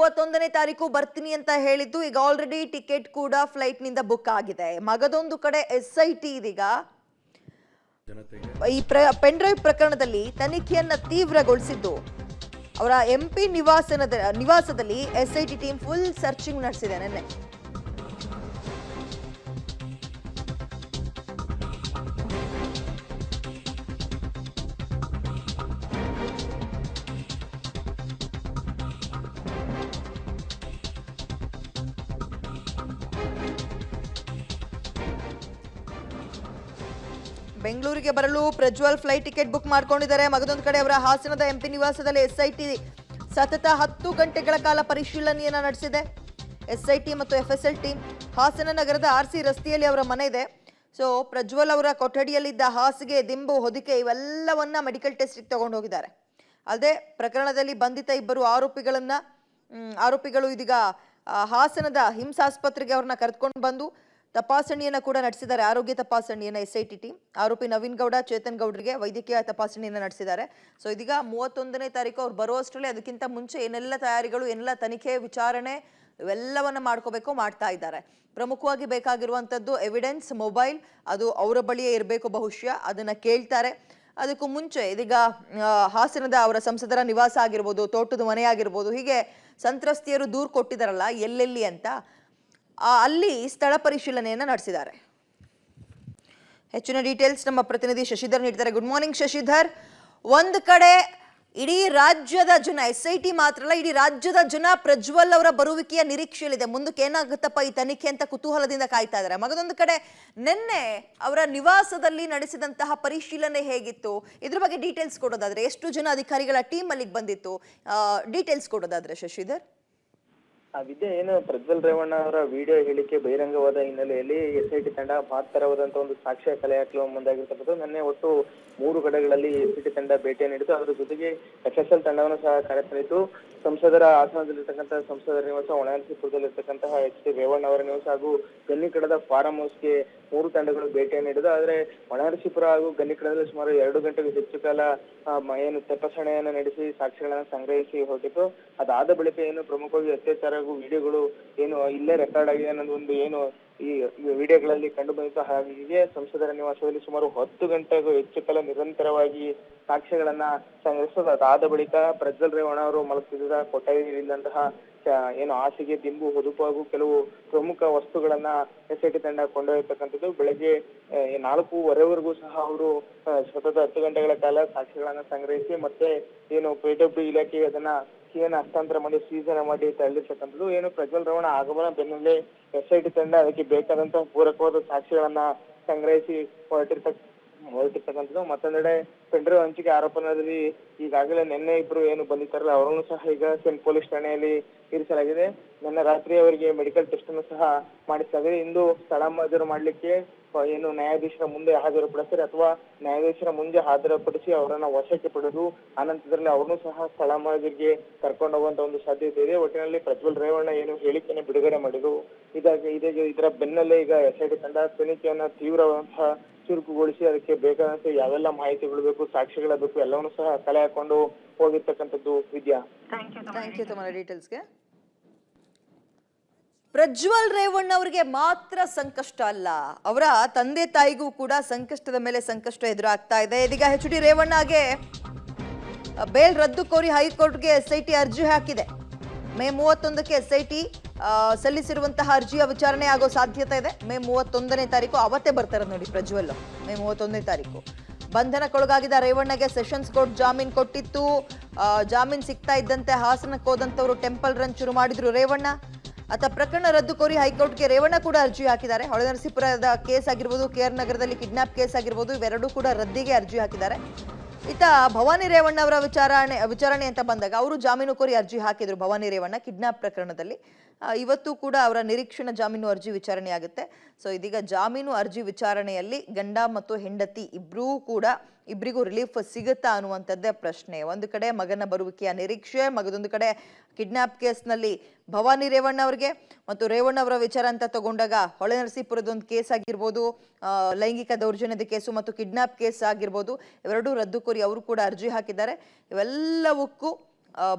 31ನೇ ತಾರೀಕು ಬರ್ತೀನಿ ಅಂತ ಹೇಳಿದ್ದು ಈಗ ಆಲ್ರೆಡಿ ಟಿಕೆಟ್ ಕೂಡ ಫ್ಲೈಟ್ ನಿಂದ ಬುಕ್ ಆಗಿದೆ. ಮಗದೊಂದು ಕಡೆ SIT ಇದೀಗ ಈ ಪೆನ್ ಡ್ರೈವ್ ಪ್ರಕರಣದಲ್ಲಿ ತನಿಖೆಯನ್ನ ತೀವ್ರಗೊಳಿಸಿದ್ದು ಅವರ MP ನಿವಾಸದಲ್ಲಿ SIT ಟೀಮ್ ಫುಲ್ ಸರ್ಚಿಂಗ್ ನಡೆಸಿದೆ ನಿನ್ನೆ. ಬೆಂಗಳೂರಿಗೆ ಬರಲು ಪ್ರಜ್ವಲ್ ಫ್ಲೈಟ್ ಟಿಕೆಟ್ ಬುಕ್ ಮಾಡ್ಕೊಂಡಿದ್ದಾರೆ. ಮಗದೊಂದು ಕಡೆ ಅವರ ಹಾಸನದ MP ನಿವಾಸದಲ್ಲಿ SIT ಸತತ 10 ಗಂಟೆಗಳ ಕಾಲ ಪರಿಶೀಲನೆಯನ್ನ ನಡೆಸಿದೆ. SIT ಮತ್ತು FSL ಟೀಮ್ ಹಾಸನ ನಗರದ RC ರಸ್ತೆಯಲ್ಲಿ ಅವರ ಮನೆ ಇದೆ. ಸೊ ಪ್ರಜ್ವಲ್ ಅವರ ಕೊಠಡಿಯಲ್ಲಿದ್ದ ಹಾಸಿಗೆ, ದಿಂಬು, ಹೊದಿಕೆ ಇವೆಲ್ಲವನ್ನ ಮೆಡಿಕಲ್ ಟೆಸ್ಟ್ಗೆ ತಗೊಂಡು ಹೋಗಿದ್ದಾರೆ. ಅಲ್ಲದೆ ಪ್ರಕರಣದಲ್ಲಿ ಬಂಧಿತ ಇಬ್ಬರು ಆರೋಪಿಗಳು ಇದೀಗ ಹಾಸನದ ಹಿಮ್ಸ್ ಆಸ್ಪತ್ರೆಗೆ ಅವ್ರನ್ನ ಕರೆದುಕೊಂಡು ಬಂದು ತಪಾಸಣೆಯನ್ನ ಕೂಡ ನಡೆಸಿದ್ದಾರೆ. ಆರೋಗ್ಯ ತಪಾಸಣೆಯನ್ನ SIT ಟೀಮ್ ಆರೋಪಿ ನವೀನ್ ಗೌಡ, ಚೇತನ್ ಗೌಡ್ರಿಗೆ ವೈದ್ಯಕೀಯ ತಪಾಸಣೆಯನ್ನ ನಡೆಸಿದ್ದಾರೆ. ಸೊ ಇದೀಗ 31ನೇ ತಾರೀಕು ಅವ್ರು ಬರುವಷ್ಟರಲ್ಲಿ ಅದಕ್ಕಿಂತ ಮುಂಚೆ ಏನೆಲ್ಲ ತಯಾರಿಗಳು, ಏನೆಲ್ಲ ತನಿಖೆ, ವಿಚಾರಣೆ ಇವೆಲ್ಲವನ್ನ ಮಾಡ್ತಾ ಇದ್ದಾರೆ. ಪ್ರಮುಖವಾಗಿ ಬೇಕಾಗಿರುವಂತದ್ದು ಎವಿಡೆನ್ಸ್, ಮೊಬೈಲ್, ಅದು ಅವರ ಬಳಿಯೇ ಇರಬೇಕು ಬಹುಶಃ, ಅದನ್ನ ಕೇಳ್ತಾರೆ. ಅದಕ್ಕೂ ಮುಂಚೆ ಇದೀಗ ಹಾಸನದ ಅವರ ಸಂಸದರ ನಿವಾಸ ಆಗಿರ್ಬೋದು, ತೋಟದ ಮನೆ ಆಗಿರ್ಬೋದು, ಹೀಗೆ ಸಂತ್ರಸ್ತಿಯರು ದೂರು ಕೊಟ್ಟಿದ್ದಾರಲ್ಲ ಎಲ್ಲೆಲ್ಲಿ ಅಂತ, ಅಲ್ಲಿ ಸ್ಥಳ ಪರಿಶೀಲನೆಯನ್ನ ನಡೆಸಿದ್ದಾರೆ. ಹೆಚ್ಚಿನ ಡೀಟೇಲ್ಸ್ ನಮ್ಮ ಪ್ರತಿನಿಧಿ ಶಶಿಧರ್ ನೀಡ್ತಾರೆ. Good morning Shashidhar. ಒಂದು ಕಡೆ ಇಡೀ ರಾಜ್ಯದ ಜನ, SIT ಮಾತ್ರ ಅಲ್ಲ, ಇಡೀ ರಾಜ್ಯದ ಜನ ಪ್ರಜ್ವಲ್ ಅವರ ಬರುವಿಕೆಯ ನಿರೀಕ್ಷೆಯಲ್ಲಿದೆ. ಮುಂದಕ್ಕೆ ಏನಾಗುತ್ತಪ್ಪ ಈ ತನಿಖೆ ಅಂತ ಕುತೂಹಲದಿಂದ ಕಾಯ್ತಾ ಇದ್ದಾರೆ. ಮಗದೊಂದು ಕಡೆ ನಿನ್ನೆ ಅವರ ನಿವಾಸದಲ್ಲಿ ನಡೆಸಿದಂತಹ ಪರಿಶೀಲನೆ ಹೇಗಿತ್ತು, ಇದ್ರ ಬಗ್ಗೆ ಡೀಟೇಲ್ಸ್ ಕೊಡೋದಾದ್ರೆ, ಎಷ್ಟು ಜನ ಅಧಿಕಾರಿಗಳ ಟೀಮ್ ಅಲ್ಲಿಗೆ ಬಂದಿತ್ತು, ಡೀಟೇಲ್ಸ್ ಕೊಡೋದಾದ್ರೆ ಶಶಿಧರ್. ವಿದ್ಯೆ ಏನು ಪ್ರಜ್ವಲ್ ರೇವಣ್ಣ ಅವರ ವಿಡಿಯೋ ಹೇಳಿಕೆ ಬಹಿರಂಗವಾದ ಹಿನ್ನೆಲೆಯಲ್ಲಿ SIT ತಂಡ ಮಹತ್ತರವಾದಂತಹ ಒಂದು ಸಾಕ್ಷ್ಯ ಕಲೆ ಹಾಕಲು ಮುಂದಾಗಿರ್ತಕ್ಕಂಥದ್ದು. ನಿನ್ನೆ ಒಟ್ಟು 3 ಕಡೆಗಳಲ್ಲಿ SIT ತಂಡ ಭೇಟಿ ನೀಡಿತು. ಅದರ ಜೊತೆಗೆ FSL ತಂಡವನ್ನು ಸಹ ಕರೆತಂದಿತ್ತು. ಸಂಸದರ ಆಸನದಲ್ಲಿರ್ತಕ್ಕಂತಹ ಸಂಸದರ ನಿವಾಸ, ಹೊಣೆನರಸೀಪುರದಲ್ಲಿರ್ತಕ್ಕಂತಹ HT ರೇವಣ್ಣ ಅವರ ನಿವಾಸ ಹಾಗೂ ಗನ್ನಿಕಡದ ಫಾರ್ಮ್ ಹೌಸ್ಗೆ 3 ತಂಡಗಳು ಭೇಟಿಯನ್ನು ನೀಡಿದ್ದು. ಆದರೆ ಹೊಣೆನರಸೀಪುರ ಹಾಗೂ ಗನ್ನಿಕಡದಲ್ಲಿ ಸುಮಾರು 2 ಗಂಟೆಗೂ ಹೆಚ್ಚು ಕಾಲ ಏನು ತಪಾಸಣೆಯನ್ನು ನಡೆಸಿ ಸಾಕ್ಷ್ಯಗಳನ್ನು ಸಂಗ್ರಹಿಸಿ ಹೊರಟಿತ್ತು. ಅದಾದ ಬಳಿಕ ಏನು ಪ್ರಮುಖವಾಗಿ ಅತ್ಯಾಚಾರ ಹಾಗೂ ವಿಡಿಯೋಗಳು ಏನು ಇಲ್ಲೇ ರೆಕಾರ್ಡ್ ಆಗಿದೆ ಅನ್ನೋದು ಒಂದು ಏನು ಈ ವಿಡಿಯೋಗಳಲ್ಲಿ ಕಂಡು ಬಂದಿತ್ತು. ಹಾಗೆ ಸಂಸದರ ನಿವಾಸದಲ್ಲಿ ಸುಮಾರು 10 ಗಂಟೆಗೂ ಹೆಚ್ಚು ಕಾಲ ನಿರಂತರವಾಗಿ ಸಾಕ್ಷ್ಯಗಳನ್ನ ಸಂಗ್ರಹಿಸೋದು. ಅದಾದ ಬಳಿಕ ಪ್ರಜ್ವಲ್ ರೇವಣ್ಣ ಅವರು ಮಲಗುತ್ತಿದ್ದ ಕೊಠಡಿಯಲ್ಲಿದ್ದಂತಹ ಏನು ಹಾಸಿಗೆ, ದಿಂಬು, ಹೊದುಪು ಹಾಗೂ ಕೆಲವು ಪ್ರಮುಖ ವಸ್ತುಗಳನ್ನ SIT ತಂಡ ಕೊಂಡೊಯ್ಯತಕ್ಕಂಥದ್ದು. ಬೆಳಗ್ಗೆ 4:15ವರೆಗೂ ಸಹ ಅವರು ಸತತ 10 ಗಂಟೆಗಳ ಕಾಲ ಸಾಕ್ಷ್ಯಗಳನ್ನ ಸಂಗ್ರಹಿಸಿ ಮತ್ತೆ ಏನು PW ಇಲಾಖೆಗೆ ಅದನ್ನ ಕೀಯನ್ನು ಹಸ್ತಾಂತರ ಮಾಡಿ ಸೀಸನ ಮಾಡಿ ತಳ್ಳಿರ್ತಕ್ಕಂಥದ್ದು. ಏನು ಪ್ರಜ್ವಲ್ ರೇವಣ್ಣ ಆಗಮನ ಬೆನ್ನಲ್ಲೇ SIT ತಂಡ ಅದಕ್ಕೆ ಬೇಕಾದಂತಹ ಪೂರಕವಾದ ಸಾಕ್ಷ್ಯಗಳನ್ನ ಸಂಗ್ರಹಿಸಿ ಹೊರಟಿರ್ತಕ್ಕಂಥದ್ದು. ಮತ್ತೊಂದೆಡೆ ಪೆಂಡ್ರೈವ್ ಹಂಚಿಕೆ ಆರೋಪದಲ್ಲಿ ಈಗಾಗಲೇ ನಿನ್ನೆ ಇಬ್ರು ಏನು ಬಂದಿದ್ದಾರಲ್ಲ ಅವರನ್ನು ಸಹ ಈಗ ಸೆನ್ ಪೊಲೀಸ್ ಠಾಣೆಯಲ್ಲಿ ಇರಿಸಲಾಗಿದೆ. ನಿನ್ನೆ ರಾತ್ರಿ ಅವರಿಗೆ ಮೆಡಿಕಲ್ ಟೆಸ್ಟ್ ಅನ್ನು ಸಹ ಮಾಡಿಸಲಾಗಿದೆ. ಇಂದು ಸ್ಥಳ ಹಾಜರು ಮಾಡ್ಲಿಕ್ಕೆ ಏನು ನ್ಯಾಯಾಧೀಶರ ಮುಂದೆ ಹಾಜರುಪಡಿಸ್ತಾರೆ ಅಥವಾ ನ್ಯಾಯಾಧೀಶರ ಮುಂದೆ ಹಾಜರುಪಡಿಸಿ ಅವರನ್ನ ವಶಕ್ಕೆ ಪಡೆದು ಆನಂತರದಲ್ಲಿ ಅವ್ರನ್ನೂ ಸಹ ಸ್ಥಳ ಹಾಜರಿಗೆ ಕರ್ಕೊಂಡು ಹೋಗುವಂತ ಒಂದು ಸಾಧ್ಯತೆ ಇದೆ. ಒಟ್ಟಿನಲ್ಲಿ ಪ್ರಜ್ವಲ್ ರೇವಣ್ಣ ಏನು ಹೇಳಿಕೆಯನ್ನು ಬಿಡುಗಡೆ ಮಾಡಿದ್ರು, ಇದರ ಬೆನ್ನಲ್ಲೇ ಈಗ SIT ತಂಡ ತನಿಖೆಯನ್ನ ತೀವ್ರವಂತಹ ಚುರುಕುಗೊಳಿಸಿ ಅದಕ್ಕೆ ಬೇಕಾದಂತೆ ಯಾವೆಲ್ಲ ಮಾಹಿತಿಗಳು ಬೇಕು, ಸಾಕ್ಷಿಗಳ ಬೇಕು, ಎಲ್ಲವನ್ನೂ ಸಹ ಕಲೆ ಹಾಕೊಂಡು ಹೋಗಿರ್ತಕ್ಕಂಥದ್ದು. ವಿದ್ಯಾ, ಥ್ಯಾಂಕ್ ಯು ತಮ್ಮ ಡೀಟೇಲ್ಸ್ಗೆ. ಪ್ರಜ್ವಲ್ ರೇವಣ್ಣ ಅವರಿಗೆ ಮಾತ್ರ ಸಂಕಷ್ಟ ಅಲ್ಲ, ಅವರ ತಂದೆ ತಾಯಿಗೂ ಕೂಡ ಸಂಕಷ್ಟದ ಮೇಲೆ ಸಂಕಷ್ಟ ಎದುರಾಗ್ತಾ ಇದೆ. ಇದೀಗ HT ರೇವಣ್ಣಗೆ ಬೇಲ್ ರದ್ದು ಕೋರಿ ಹೈಕೋರ್ಟ್ಗೆ SIT ಅರ್ಜಿ ಹಾಕಿದೆ. ಮೇ 31ಕ್ಕೆ SIT ಸಲ್ಲಿಸಿರುವಂತಹ ಅರ್ಜಿಯ ವಿಚಾರಣೆ ಆಗೋ ಸಾಧ್ಯತೆ ಇದೆ. ಮೇ 31ನೇ ತಾರೀಕು ಅವತ್ತೇ ಬರ್ತಾರೆ ನೋಡಿ ಪ್ರಜ್ವಲ್. ಮೇ 31ನೇ ತಾರೀಕು ಬಂಧನಕ್ಕೊಳಗಾಗಿದ್ದ ರೇವಣ್ಣಗೆ ಸೆಷನ್ಸ್ ಕೋರ್ಟ್ ಜಾಮೀನು ಕೊಟ್ಟಿತ್ತು. ಜಾಮೀನು ಸಿಗ್ತಾ ಇದ್ದಂತೆ ಹಾಸನಕ್ಕೆ ಹೋದಂತವರು ಟೆಂಪಲ್ ರನ್ ಶುರು ಮಾಡಿದ್ರು ರೇವಣ್ಣ. ಪ್ರಕರಣ ರದ್ದು ಕೋರಿ ಹೈಕೋರ್ಟ್ಗೆ ರೇವಣ್ಣ ಕೂಡ ಅರ್ಜಿ ಹಾಕಿದ್ದಾರೆ. ಹೊಳೆನರಸೀಪುರದ ಕೇಸ್ ಆಗಿರ್ಬೋದು, KR ನಗರದಲ್ಲಿ ಕಿಡ್ನಾಪ್ ಕೇಸ್ ಆಗಿರ್ಬೋದು, ಇವೆರಡೂ ಕೂಡ ರದ್ದಿಗೆ ಅರ್ಜಿ ಹಾಕಿದ್ದಾರೆ. ಭವಾನಿ ರೇವಣ್ಣ ಅವರ ವಿಚಾರಣೆ ಅಂತ ಬಂದಾಗ ಅವರು ಜಾಮೀನು ಕೋರಿ ಅರ್ಜಿ ಹಾಕಿದ್ರು. ಭವಾನಿ ರೇವಣ್ಣ ಕಿಡ್ನಾಪ್ ಪ್ರಕರಣದಲ್ಲಿ ಇವತ್ತು ಕೂಡ ಅವರ ನಿರೀಕ್ಷಣಾ ಜಾಮೀನು ಅರ್ಜಿ ವಿಚಾರಣೆ ಆಗುತ್ತೆ. ಸೊ ಇದೀಗ ಜಾಮೀನು ಅರ್ಜಿ ವಿಚಾರಣೆಯಲ್ಲಿ ಗಂಡ ಮತ್ತು ಹೆಂಡತಿ ಇಬ್ಬರಿಗೂ ರಿಲೀಫ್ ಸಿಗುತ್ತಾ ಅನ್ನುವಂಥದ್ದೇ ಪ್ರಶ್ನೆ. ಒಂದು ಕಡೆ ಮಗನ ಬರುವಿಕೆಯ ನಿರೀಕ್ಷೆ, ಮಗದೊಂದು ಕಡೆ ಕಿಡ್ನಾಪ್ ಕೇಸ್ನಲ್ಲಿ ಭವಾನಿ ರೇವಣ್ಣ ಅವರಿಗೆ ಮತ್ತು ರೇವಣ್ಣ ಅವರ ವಿಚಾರ ಅಂತ ತಗೊಂಡಾಗ ಹೊಳೆನರಸೀಪುರದ ಒಂದು ಕೇಸ್ ಆಗಿರ್ಬೋದು, ಲೈಂಗಿಕ ದೌರ್ಜನ್ಯದ ಕೇಸು ಮತ್ತು ಕಿಡ್ನಾಪ್ ಕೇಸ್ ಆಗಿರ್ಬೋದು, ಇವೆರಡೂ ರದ್ದು ಕೋರಿ ಅವರು ಕೂಡ ಅರ್ಜಿ ಹಾಕಿದ್ದಾರೆ. ಇವೆಲ್ಲವಕ್ಕೂ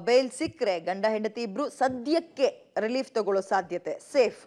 ಬೇಲ್ ಸಿಕ್ಕರೆ ಗಂಡ ಹೆಂಡತಿ ಇಬ್ರು ಸದ್ಯಕ್ಕೆ ರಿಲೀಫ್ ತಗೊಳ್ಳೋ ಸಾಧ್ಯತೆ ಸೇಫ್.